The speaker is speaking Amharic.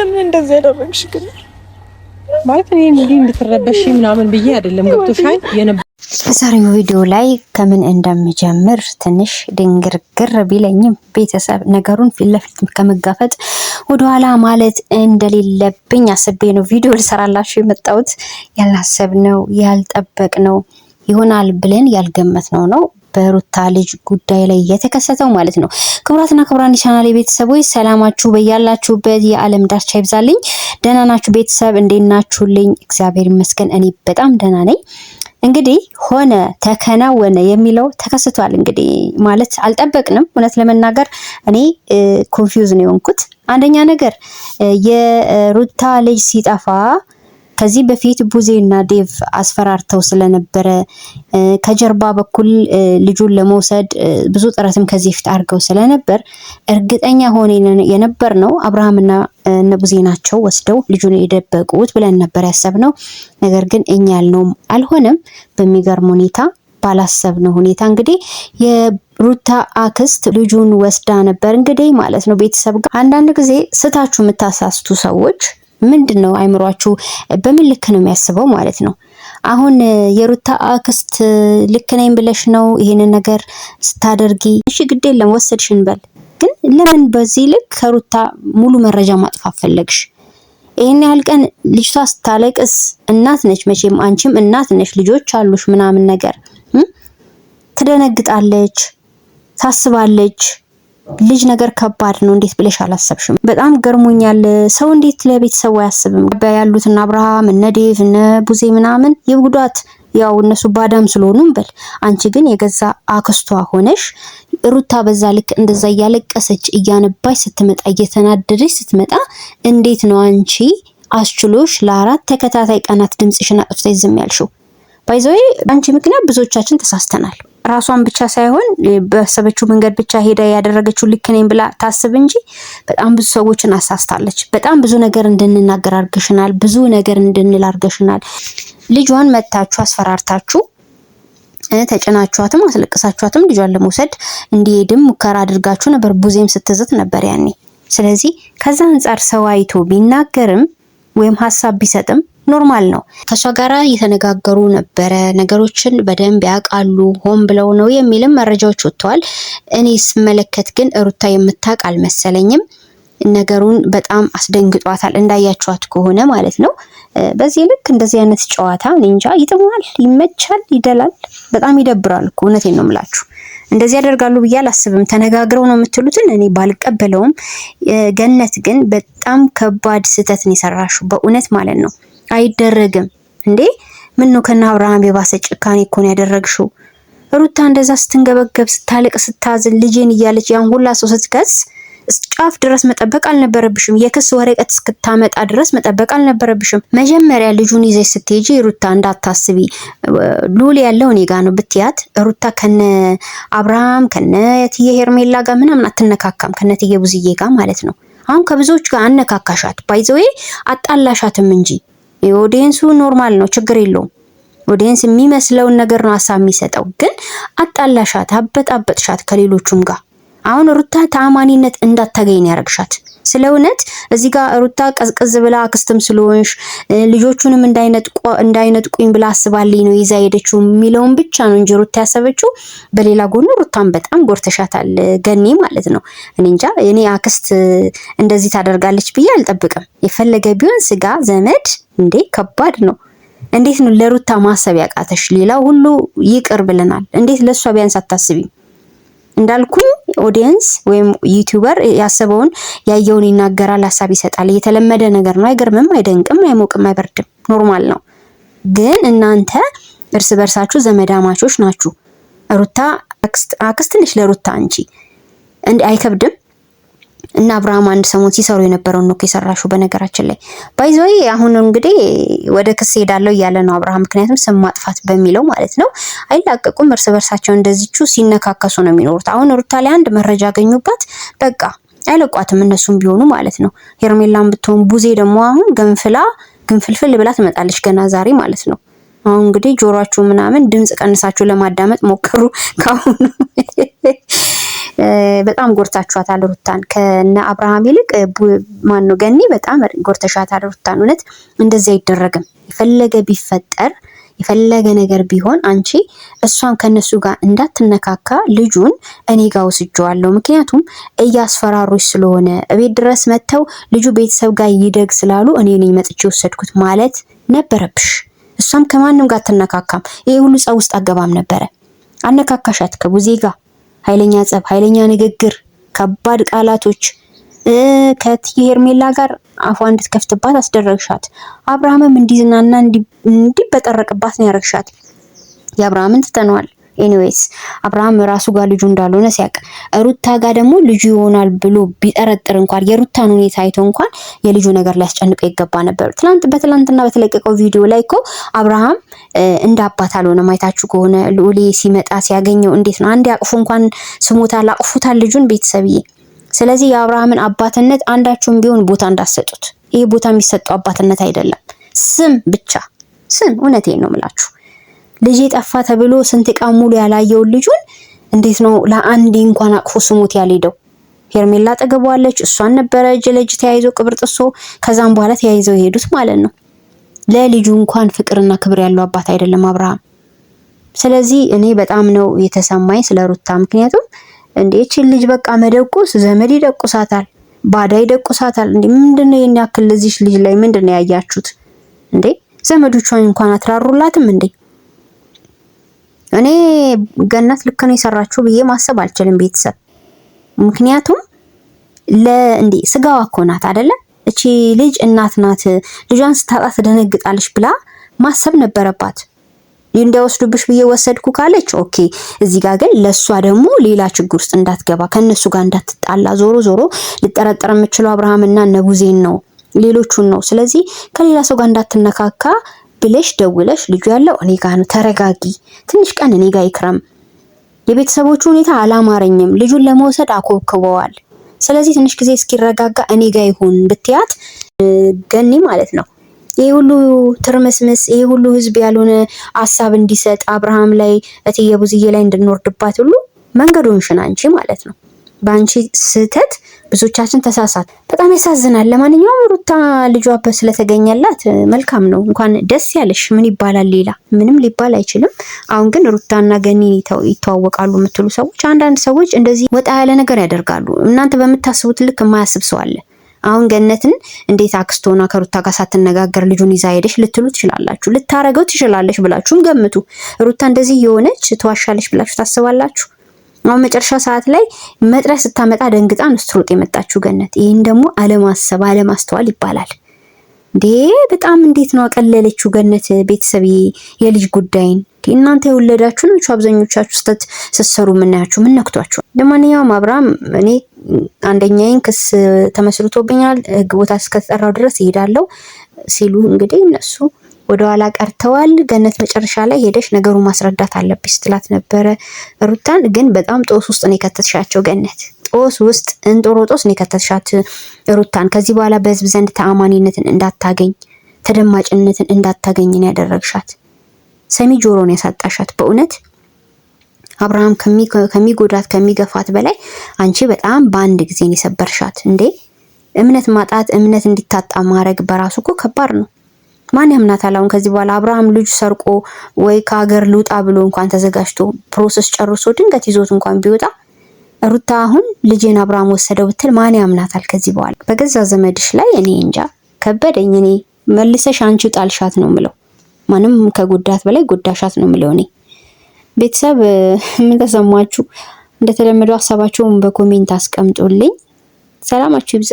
ለምን እንደዚህ ያደረግሽ ግን? ማለት እኔ እንዲህ እንድትረበሽ ምናምን ብዬ አይደለም ገብቶሻል። ዛሬው ቪዲዮ ላይ ከምን እንደምጀምር ትንሽ ድንግርግር ቢለኝም ቤተሰብ ነገሩን ፊት ለፊት ከመጋፈጥ ወደኋላ ማለት እንደሌለብኝ አስቤ ነው ቪዲዮ ልሰራላችሁ የመጣሁት። ያላሰብነው ያልጠበቅነው ይሆናል ብለን ያልገመትነው ነው በሩታ ልጅ ጉዳይ ላይ የተከሰተው ማለት ነው። ክቡራትና ክቡራን ቻናሌ ቤተሰቦች ሰላማችሁ በያላችሁበት የዓለም ዳርቻ ይብዛልኝ። ደህና ናችሁ ቤተሰብ? እንዴት ናችሁልኝ? እግዚአብሔር ይመስገን እኔ በጣም ደህና ነኝ። እንግዲህ ሆነ ተከናወነ የሚለው ተከስቷል። እንግዲህ ማለት አልጠበቅንም። እውነት ለመናገር እኔ ኮንፊውዝ ነው የሆንኩት። አንደኛ ነገር የሩታ ልጅ ሲጠፋ ከዚህ በፊት ቡዜና ዴቭ አስፈራርተው ስለነበረ ከጀርባ በኩል ልጁን ለመውሰድ ብዙ ጥረትም ከዚህ በፊት አድርገው ስለነበር እርግጠኛ ሆነን የነበርነው አብርሃምና እነ ቡዜ ናቸው ወስደው ልጁን የደበቁት ብለን ነበር ያሰብነው። ነገር ግን እኛ ያልነውም አልሆነም። በሚገርም ሁኔታ ባላሰብነው ሁኔታ እንግዲህ የሩታ አክስት ልጁን ወስዳ ነበር እንግዲህ ማለት ነው። ቤተሰብ ጋር አንዳንድ ጊዜ ስታችሁ የምታሳስቱ ሰዎች ምንድነው አይምሯችሁ በምን ልክ ነው የሚያስበው ማለት ነው። አሁን የሩታ አክስት ልክ ነኝ ብለሽ ነው ይሄንን ነገር ስታደርጊ እሺ ግድ የለም ወሰድሽ እንበል፣ ግን ለምን በዚህ ልክ ከሩታ ሙሉ መረጃ ማጥፋት ፈለግሽ? ይሄን ያህል ቀን ልጅቷ ስታለቅስ እናት ነች መቼም አንቺም እናት ነሽ፣ ልጆች አሉሽ ምናምን ነገር ትደነግጣለች፣ ታስባለች። ልጅ ነገር ከባድ ነው። እንዴት ብለሽ አላሰብሽም? በጣም ገርሞኛል። ሰው እንዴት ለቤተሰቡ አያስብም? ያሉትና አብርሃም እነ ዴቭ እነ ቡዜ ምናምን ይጉዳት፣ ያው እነሱ ባዳም ስለሆኑ እንበል። አንቺ ግን የገዛ አክስቷ ሆነሽ ሩታ በዛ ልክ እንደዛ እያለቀሰች እያነባች ስትመጣ እየተናደደች ስትመጣ እንዴት ነው አንቺ አስችሎሽ ለአራት ተከታታይ ቀናት ድምጽሽን አጥፍተሽ ዝም ያልሽው? ባይዘው አንቺ ምክንያት ብዙዎቻችን ተሳስተናል። ራሷን ብቻ ሳይሆን በሰበችው መንገድ ብቻ ሄዳ ያደረገችው ልክ ነኝ ብላ ታስብ እንጂ በጣም ብዙ ሰዎችን አሳስታለች። በጣም ብዙ ነገር እንድንናገር አርገሽናል፣ ብዙ ነገር እንድንል አርገሽናል። ልጇን መታችሁ አስፈራርታችሁ ተጨናችኋትም አስለቅሳችኋትም ልጇን ለመውሰድ እንዲሄድም ሙከራ አድርጋችሁ ነበር። ቡዜም ስትዝት ነበር ያኔ። ስለዚህ ከዛ አንፃር ሰው አይቶ ቢናገርም ወይም ሀሳብ ቢሰጥም ኖርማል ነው። ከሷ ጋራ እየተነጋገሩ ነበረ፣ ነገሮችን በደንብ ያውቃሉ፣ ሆን ብለው ነው የሚልም መረጃዎች ወጥተዋል። እኔ ስመለከት ግን ሩታ የምታውቅ አልመሰለኝም። ነገሩን በጣም አስደንግጧታል እንዳያችኋት ከሆነ ማለት ነው። በዚህ ልክ እንደዚህ አይነት ጨዋታ እንጃ ይጥማል፣ ይመቻል፣ ይደላል፣ በጣም ይደብራል እኮ እውነቴን ነው የምላችሁ። እንደዚህ ያደርጋሉ ብዬ አላስብም። ተነጋግረው ነው የምትሉትን እኔ ባልቀበለውም፣ ገነት ግን በጣም ከባድ ስህተት ነው የሰራሽው በእውነት ማለት ነው። አይደረግም እንዴ! ምን ነው ከና አብርሃም የባሰ ጭካኔ እኮ ነው ያደረግሽው። ሩታ እንደዛ ስትንገበገብ ስታለቅ ስታዝን ልጄን እያለች ያን ሁላ ሰው ስትከስ ጫፍ ድረስ መጠበቅ አልነበረብሽም። የክስ ወረቀት እስክታመጣ ድረስ መጠበቅ አልነበረብሽም። መጀመሪያ ልጁን ይዘሽ ስትሄጂ ሩታ እንዳታስቢ ሉል ያለው እኔ ጋር ነው ብትያት ሩታ ከነ አብርሃም ከነ የትየ ሄርሜላ ጋር ምናምን አትነካካም፣ ከነ ትየ ቡዝዬ ጋር ማለት ነው። አሁን ከብዙዎች ጋር አነካካሻት፣ ባይዘዌ አጣላሻትም እንጂ ኦዲየንሱ ኖርማል ነው፣ ችግር የለውም። ኦዲየንስ የሚመስለውን ነገር ነው ሀሳብ የሚሰጠው። ግን አጣላሻት፣ አበጣበጥሻት ከሌሎቹም ጋር። አሁን ሩታ ተአማኒነት እንዳታገኝ ያረግሻት። ስለ እውነት እዚህ ጋር ሩታ ቀዝቀዝ ብላ አክስትም ስለሆንሽ ልጆቹንም እንዳይነጥቁኝ ብላ አስባልኝ ነው ይዛ ሄደችው የሚለውን ብቻ ነው እንጂ ሩታ ያሰበችው በሌላ ጎኑ ሩታን በጣም ጎርተሻታል ገኒ ማለት ነው። እኔ እንጃ እኔ አክስት እንደዚህ ታደርጋለች ብዬ አልጠብቅም። የፈለገ ቢሆን ስጋ ዘመድ እንዴ ከባድ ነው። እንዴት ነው ለሩታ ማሰብ ያቃተሽ? ሌላው ሁሉ ይቅር ብለናል። እንዴት ለሷ ቢያንስ አታስቢም? እንዳልኩኝ ኦዲየንስ ወይም ዩቲዩበር ያሰበውን ያየውን ይናገራል፣ ሀሳብ ይሰጣል። የተለመደ ነገር ነው። አይገርምም፣ አይደንቅም፣ አይሞቅም፣ አይበርድም፣ ኖርማል ነው። ግን እናንተ እርስ በርሳችሁ ዘመዳማቾች ናችሁ። ሩታ አክስት ነሽ ለሩታ እንጂ እንዴ አይከብድም? እና አብርሃም አንድ ሰሞን ሲሰሩ የነበረውን ነው የሰራሽው። በነገራችን ላይ ባይዘይ አሁን እንግዲህ ወደ ክስ ሄዳለሁ እያለ ነው አብርሃም፣ ምክንያቱም ስም ማጥፋት በሚለው ማለት ነው። አይላቀቁም፣ እርስ በርሳቸው እንደዚቹ ሲነካከሱ ነው የሚኖሩት። አሁን ሩታ ላይ አንድ መረጃ አገኙባት፣ በቃ አይለቋትም እነሱም ቢሆኑ ማለት ነው። ሄርሜላም ብትሆን ቡዜ ደግሞ አሁን ግንፍልፍል ብላ ትመጣለች ገና ዛሬ ማለት ነው። አሁን እንግዲህ ጆሮአችሁ ምናምን ድምጽ ቀንሳችሁ ለማዳመጥ ሞክሩ ካሁን በጣም ጎርታችኋታል ሩታን። ከነ አብርሃም ይልቅ ማነው ገኒ በጣም ጎርተሻታል ሩታን። እውነት እንደዚህ አይደረግም። የፈለገ ቢፈጠር የፈለገ ነገር ቢሆን አንቺ እሷን ከነሱ ጋር እንዳትነካካ ልጁን እኔ ጋር ወስጄዋለሁ። ምክንያቱም እያስፈራሩሽ ስለሆነ እቤት ድረስ መጥተው ልጁ ቤተሰብ ጋር ይደግ ስላሉ እኔ ነኝ መጥቼ ወሰድኩት ማለት ነበረብሽ። እሷም ከማንም ጋር አትነካካም። ይሄ ሁሉ ጸብ ውስጥ አገባም ነበረ። አነካካሻት ከቡዜ ጋር ኃይለኛ ጸብ፣ ኃይለኛ ንግግር፣ ከባድ ቃላቶች ከሄርሜላ ጋር አፏ እንድትከፍትባት አስደረግሻት። አብርሃምም እንዲዝናና እንዲበጠረቅባት ነው ያረግሻት። የአብርሃምን ትተነዋል። ኤኒዌይስ አብርሃም ራሱ ጋር ልጁ እንዳልሆነ ሲያቅ ሩታ ጋር ደግሞ ልጁ ይሆናል ብሎ ቢጠረጥር እንኳን የሩታን ሁኔታ አይቶ እንኳን የልጁ ነገር ሊያስጨንቀው ይገባ ነበር። በትላንትና በተለቀቀው ቪዲዮ ላይ እኮ አብርሃም እንደ አባት አልሆነም። አይታችሁ ከሆነ ልዑሌ ሲመጣ ሲያገኘው እንዴት ነው አንድ ያቅፉ እንኳን ስሞታል አቅፉታል ልጁን ቤተሰብዬ። ስለዚህ የአብርሃምን አባትነት አንዳችሁም ቢሆን ቦታ እንዳሰጡት። ይሄ ቦታ የሚሰጠው አባትነት አይደለም፣ ስም ብቻ ስም። እውነቴን ነው የምላችሁ። ልጅ ጠፋ ተብሎ ስንት ቀን ሙሉ ያላየውን ልጁን እንዴት ነው ለአንዴ እንኳን አቅፎ ስሞት ያልሄደው? ሄርሜላ አጠገቧለች፣ እሷን ነበረ እጅ ለእጅ ተያይዘው ቅብር ጥሶ ከዛም በኋላ ተያይዘው የሄዱት ማለት ነው። ለልጁ እንኳን ፍቅርና ክብር ያለው አባት አይደለም አብርሃም። ስለዚህ እኔ በጣም ነው የተሰማኝ ስለ ሩታ። ምክንያቱም እንዴ እቺን ልጅ በቃ መደቁስ ዘመድ ይደቁሳታል፣ ባዳ ይደቁሳታል። እንዴ ምንድነው የኛ ያክል ለዚህ ልጅ ላይ ምንድነው ያያችሁት እንዴ? ዘመዶቿን እንኳን አትራሩላትም እንዴ? እኔ ገነት ልክ ነው የሰራችው ብዬ ማሰብ አልችልም ቤተሰብ። ምክንያቱም እንዴ ስጋዋ እኮ ናት አይደለ? እቺ ልጅ እናት ናት፣ ልጇን ስታጣ ትደነግጣለች ብላ ማሰብ ነበረባት። እንዲያወስዱብሽ ብዬ ወሰድኩ ካለች ኦኬ። እዚህ ጋር ግን ለሷ ደግሞ ሌላ ችግር ውስጥ እንዳትገባ ከነሱ ጋር እንዳትጣላ፣ ዞሮ ዞሮ ልጠረጠር የምችለው አብርሃምና ነቡዜን ነው ሌሎቹን ነው። ስለዚህ ከሌላ ሰው ጋር እንዳትነካካ ብለሽ ደውለሽ ልጁ ያለው እኔ ጋር ነው፣ ተረጋጊ፣ ትንሽ ቀን እኔ ጋር ይክረም፣ የቤተሰቦቹ ሁኔታ አላማረኝም፣ ልጁን ለመውሰድ አኮብክበዋል፣ ስለዚህ ትንሽ ጊዜ እስኪረጋጋ እኔ ጋር ይሁን ብትያት ገኒ ማለት ነው ይሄ ሁሉ ትርምስምስ ይሄ ሁሉ ህዝብ ያልሆነ ሐሳብ እንዲሰጥ አብርሃም ላይ እትዬ ቡዝዬ ላይ እንድንወርድባት ሁሉ መንገዱን ሽና አንቺ ማለት ነው። በአንቺ ስህተት ብዙዎቻችን ተሳሳት። በጣም ያሳዝናል። ለማንኛውም ሩታ ልጇ ስለተገኘላት መልካም ነው። እንኳን ደስ ያለሽ። ምን ይባላል ሌላ? ምንም ሊባል አይችልም። አሁን ግን ሩታና ገኒ ይተዋወቃሉ የምትሉ ሰዎች፣ አንዳንድ ሰዎች እንደዚህ ወጣ ያለ ነገር ያደርጋሉ። እናንተ በምታስቡት ልክ የማያስብ ሰው አለ። አሁን ገነትን እንዴት አክስቶና ከሩታ ጋር ሳትነጋገር ልጁን ይዛ ሄደሽ ልትሉ ትችላላችሁ። ልታረገው ትችላለሽ ብላችሁም ገምቱ። ሩታ እንደዚህ የሆነች ትዋሻለሽ ብላችሁ ታስባላችሁ? አሁን መጨረሻ ሰዓት ላይ መጥሪያ ስታመጣ ደንግጣ ነው ስትሮጥ የመጣችሁ ገነት። ይሄን ደግሞ አለማሰብ አለማስተዋል ይባላል እንዴ! በጣም እንዴት ነው አቀለለችው ገነት። ቤተሰብ የልጅ ጉዳይን እናንተ የወለዳችሁ ናችሁ አብዛኞቻችሁ ስትሰሩ የምናያችሁ ምን ነክቷችሁ? ለማንኛውም አብርሃም እኔ አንደኛዬን ክስ ተመስርቶብኛል ህግ ቦታ እስከተጠራው ድረስ ይሄዳለው ሲሉ እንግዲህ እነሱ ወደኋላ ቀርተዋል። ገነት መጨረሻ ላይ ሄደሽ ነገሩ ማስረዳት አለብሽ ስትላት ነበረ ሩታን። ግን በጣም ጦስ ውስጥ ነው የከተትሻቸው ገነት፣ ጦስ ውስጥ እንጦሮጦስ ነው የከተትሻት ሩታን። ከዚህ በኋላ በህዝብ ዘንድ ተአማኒነትን እንዳታገኝ ተደማጭነትን እንዳታገኝ ነው ያደረግሻት። ሰሚ ጆሮን ያሳጣሻት በእውነት አብርሃም ከሚጎዳት ከሚገፋት በላይ አንቺ በጣም በአንድ ጊዜ ነው የሰበርሻት። እንዴ እምነት ማጣት እምነት እንዲታጣ ማድረግ በራሱ እኮ ከባድ ነው። ማን ያምናታል? አሁን ከዚህ በኋላ አብርሃም ልጅ ሰርቆ ወይ ከሀገር ልውጣ ብሎ እንኳን ተዘጋጅቶ ፕሮሰስ ጨርሶ ድንገት ይዞት እንኳን ቢወጣ ሩታ አሁን ልጄን አብርሃም ወሰደው ብትል ማን ያምናታል? ከዚህ በኋላ በገዛ ዘመድሽ ላይ እኔ እንጃ ከበደኝ። እኔ መልሰሽ አንቺ ጣልሻት ነው ምለው። ማንም ከጎዳት በላይ ጎዳሻት ነው ምለው። እኔ ቤተሰብ ምን ተሰማችሁ? እንደተለመደው ሀሳባችሁን በኮሜንት አስቀምጡልኝ። ሰላማችሁ ይብዛ።